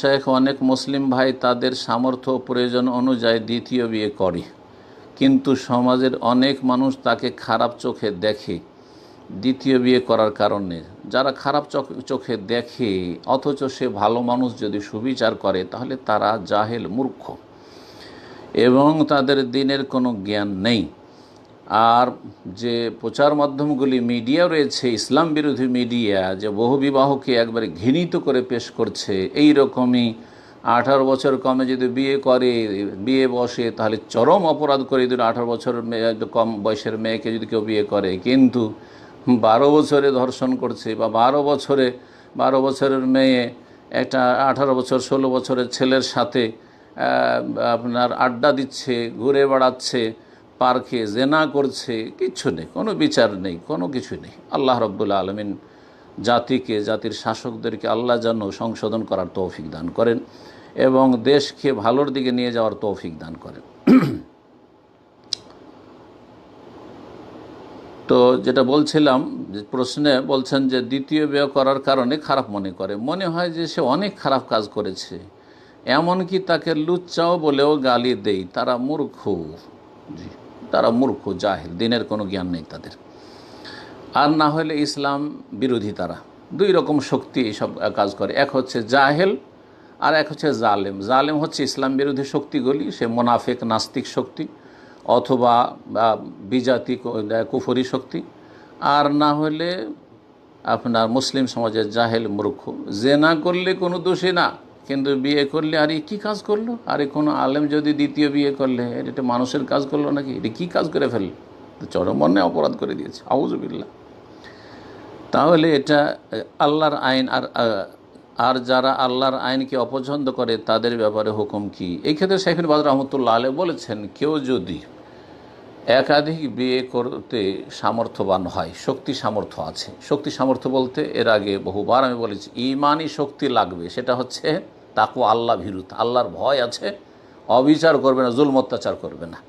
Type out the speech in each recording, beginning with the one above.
শেখ, অনেক মুসলিম ভাই তাদের সামর্থ্য ও প্রয়োজন অনুযায়ী দ্বিতীয় বিয়ে করে, কিন্তু সমাজের অনেক মানুষ তাকে খারাপ চোখে দেখে দ্বিতীয় বিয়ে করার কারণে। যারা খারাপ চোখে দেখে অথচ সে ভালো মানুষ যদি সুবিচার করে, তাহলে তারা জাহেল, মূর্খ এবং তাদের দিনের কোনো জ্ঞান নেই। আর যে প্রচার মাধ্যমগুলি, মিডিয়া রয়েছে, ইসলাম বিরোধী মিডিয়া, যে বহু বিবাহকে একবারে ঘৃণিত করে পেশ করছে, এই রকমই 18 বছর কমে যদি বিয়ে বসে, তাহলে চরম অপরাধ করে দিল। 18 বছর কম বয়সের মেয়েকে যদি কেউ বিয়ে করে, কিন্তু 12 বছরে ধর্ষণ করছে, বা 12 বছরের মেয়ে একটা 18 বছর 16 বছরের ছেলের সাথে আপনার আড্ডা দিচ্ছে, ঘুরে বেড়াচ্ছে, পার্কে জেনা করছে, কিচ্ছু নেই, কোনো বিচার নেই, কোনো কিছু নেই। আল্লাহ রাব্বুল আলামিন জাতির শাসকদেরকে আল্লাহ যেন সংশোধন করার তৌফিক দান করেন এবং দেশকে ভালোর দিকে নিয়ে যাওয়ার তৌফিক দান করেন। তো যেটা বলছিলাম, যে প্রশ্নে বলছেন যে দ্বিতীয় বিয়ে করার কারণে খারাপ মনে হয় যে সে অনেক খারাপ কাজ করেছে, এমনকি তাকে লুচ্চাও বলেও গালি দেই। তারা মূর্খ, জি, তারা মূর্খ, জাহেল, দিনের কোনো জ্ঞান নেই তাদের। আর না হলে ইসলাম বিরোধী। তারা দুই রকম শক্তি এইসব কাজ করে, এক হচ্ছে জাহেল আর এক হচ্ছে জালেম। জালেম হচ্ছে ইসলাম বিরোধী শক্তিগুলি, সে মোনাফেক, নাস্তিক শক্তি অথবা বিজাতি, কুফরি শক্তি। আর না হলে আপনার মুসলিম সমাজের জাহেল, মূর্খ। জেনা করলে কোনো দোষী না, কিন্তু বিয়ে করলে আরে কী কাজ করলো, আরে কোনো আলেম যদি দ্বিতীয় বিয়ে করলে, এটা মানুষের কাজ করলো নাকি, এটা কী কাজ করে ফেলল, চরম অন্যায় অপরাধ করে দিয়েছে, আউযুবিল্লাহ। তাহলে এটা আল্লাহর আইন। আর যারা আল্লাহর আইনকে অপছন্দ করে তাদের ব্যাপারে হুকুম কি? এই ক্ষেত্রে শেখ ইবনে বাজ রাহমাতুল্লাহ আলাইহি বলেছেন, কেউ যদি একাধিক বিয়ে করতে সামর্থ্যবান হয়, শক্তি সামর্থ্য আছে, শক্তি সামর্থ্য বলতে এর আগে বহুবার আমি বলেছি, ইমানি শক্তি লাগবে। সেটা হচ্ছে তাকওয়া, আল্লাহ ভীরুতা, আল্লাহর ভয় আছে, অবিচার করবে না, জুলম অত্যাচার করবে না।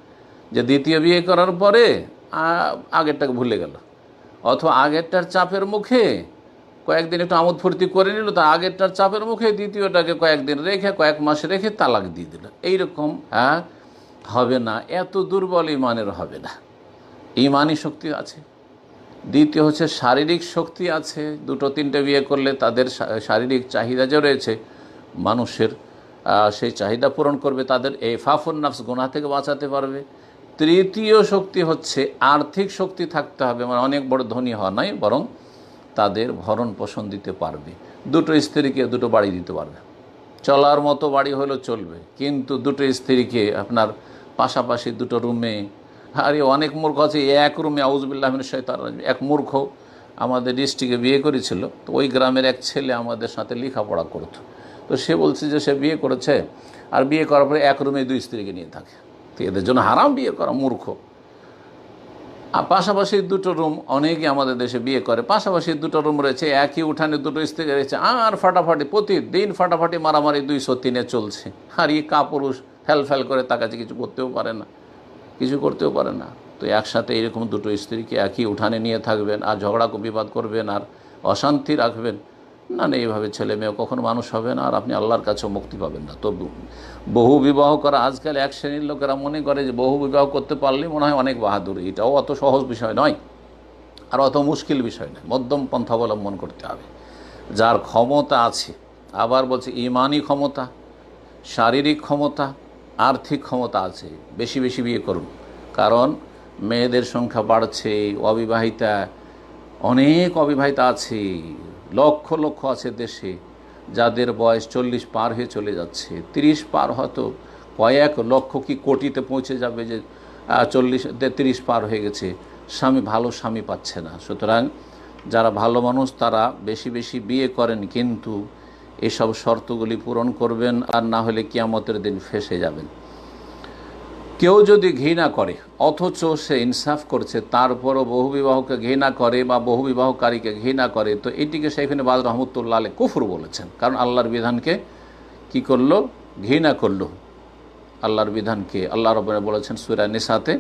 যে দ্বিতীয় বিয়ে করার পরে আগেরটাকে ভুলে গেল, অথবা আগেরটার চাপের মুখে কয়েকদিন একটু আমোদ ফুর্তি করে নিল, তা আগেরটার চাপের মুখে দ্বিতীয়টাকে কয়েকদিন রেখে, কয়েক মাস রেখে তালাক দিয়ে দিল, এইরকম হবে না। এত দুর্বল ইমানের হবে না। ইমানি শক্তি আছে। দ্বিতীয় হচ্ছে শারীরিক শক্তি আছে। 2-3টে বিয়ে করলে তাদের শারীরিক চাহিদা যে রয়েছে মানুষের, সেই চাহিদা পূরণ করবে, তাদের এই ফাফুন নাফস, গুনাহ থেকে বাঁচাতে পারবে। তৃতীয় শক্তি হচ্ছে আর্থিক শক্তি থাকতে হবে, মানে অনেক বড় ধনী হওয়া নয়, বরং তাদের ভরণ পোষণ দিতে পারবে। 2টো স্ত্রীকে 2টো বাড়ি দিতে পারবে, চলার মতো বাড়ি হলেও চলবে, কিন্তু 2টো স্ত্রীকে আপনার পাশাপাশি 2টো রুমে, আরে অনেক মূর্খ আছে এক রুমে, আউযুবিল্লাহ মিনাশ শাইতানির রাজিম। এক মূর্খ আমাদের ডিস্ট্রিক্টে বিয়ে করেছিল, তো ওই গ্রামের এক ছেলে আমাদের সাথে লেখাপড়া করতো, তো সে বলছে যে সে বিয়ে করেছে, আর বিয়ে করার পরে এক রুমে 2 স্ত্রীকে নিয়ে থাকে। তো এদের জন্য হারাম বিয়ে করা, মূর্খ। আর পাশাপাশি 2টো রুম, অনেকে আমাদের দেশে বিয়ে করে, পাশাপাশি 2টো রুম রয়েছে, একই উঠানে 2টো স্ত্রী রয়েছে, আর ফাটাফাটি, প্রতিদিন ফাটাফাটি, মারামারি 203-এ চলছে। আর এই কাপুরুষ ফ্যাল করে তার কাছে কিছু করতেও পারে না। তো একসাথে এরকম 2টো স্ত্রীকে একই উঠানে নিয়ে থাকবেন, আর ঝগড়া বিবাদ করবেন, আর অশান্তি রাখবেন না। এইভাবে ছেলে মেয়ে কখনো মানুষ হবে না, আর আপনি আল্লাহর কাছেও মুক্তি পাবেন না। তো বহু বিবাহ করা, আজকাল এক শ্রেণীর লোকেরা মনে করে যে বহু বিবাহ করতে পারলে মনে হয় অনেক বাহাদুরি। এটাও অত সহজ বিষয় নয়, আর অত মুশকিল বিষয় নয়। মধ্যম পন্থা অবলম্বন করতে হবে। যার ক্ষমতা আছে, আবার বলছে ইমানি ক্ষমতা, শারীরিক ক্ষমতা, আর্থিক ক্ষমতা আছে, বেশি বেশি বিয়ে করুন। কারণ মেয়েদের সংখ্যা বাড়ছে, অনেক অবিবাহিতা আছে, লক্ষ লক্ষ আছে দেশে, যাদের বয়স 40 পার হয়ে চলে যাচ্ছে, 30 পার, হয়তো কয়েক লক্ষ কি কোটিতে পৌঁছে যাবে, যে 30 পার হয়ে গেছে, ভালো স্বামী পাচ্ছে না। সুতরাং যারা ভালো মানুষ তারা বেশি বেশি বিয়ে করেন, কিন্তু এসব শর্তগুলি পূরণ করবেন, আর না হলে কিয়ামতের দিন ফেঁসে যাবেন। কেউ যদি ঘৃণা করে অথচ সে ইনসাফ করছে, তারপরও বহুবিবাহকে ঘৃণা করে বা বহুবিবাহকারীকে ঘৃণা করে, তো এটিকে শেখ ইবনে বাজ রাহমাতুল্লাহ আলাইহি কুফর বলেছেন। কারণ আল্লাহর বিধানকে কি করলো? ঘৃণা করলো। আল্লাহর বিধানকে আল্লাহ রাব্বুল বলেছেন সূরা নিসাতে,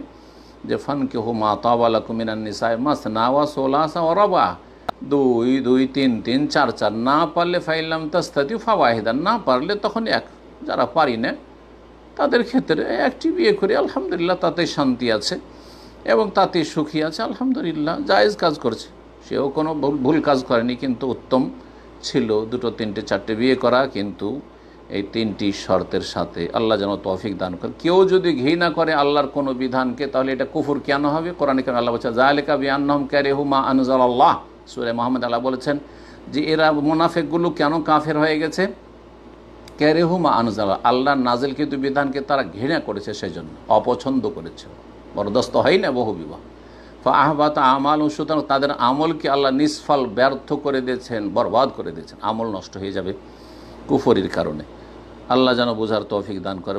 যে ফানকিহু মা তাবা লাকুম মিনান নিসাই মাসনা ওয়া সুলাসা ওয়া রাবা, দুই দুই, তিন তিন, চার চার, না পারলে ফাইলাম তাস্তাতি ফাওয়াহিদান, না পারলে তখন এক। যারা পারি না তাদের ক্ষেত্রে একটি বিয়ে করে আলহামদুলিল্লাহ তাতে শান্তি আছে এবং তাতে সুখী আছে, আলহামদুলিল্লাহ জায়েজ কাজ করছে, সেও কোনো ভুল কাজ করেনি। কিন্তু উত্তম ছিল দুটো, তিনটে, চারটে বিয়ে করা, কিন্তু এই তিনটি শর্তের সাথে। আল্লাহ যেন তৌফিক দান করে। কেউ যদি ঘৃণা করে আল্লাহর কোনো বিধানকে, তাহলে এটা কুফর কেন হবে? কোরআনে কারিমে আল্লাহ বলছে যালিকা বিআন্নাহুম কারিহু মা আনজালাল্লাহ, সূরা মুহাম্মদ আল্লাহ বলেছেন যে এরা মুনাফিকগুলো কেন কাফের হয়ে গেছে? কারিহু মা আনজালা, আল্লাহর নাজিলকৃত বিধানকে তারা ঘৃণা করেছে, সেই জন্য অপছন্দ করেছে, বরদাস্ত হয় না বহু বিবাহ। ফাআহবাত আমাল, সুতরাং তাদের আমলকে আল্লাহ নিষ্ফল, ব্যর্থ করে দিয়েছেন, বরবাদ করে দিয়েছেন, আমল নষ্ট হয়ে যাবে কুফরির কারণে। আল্লাহ যেন বোঝার তৌফিক দান করে।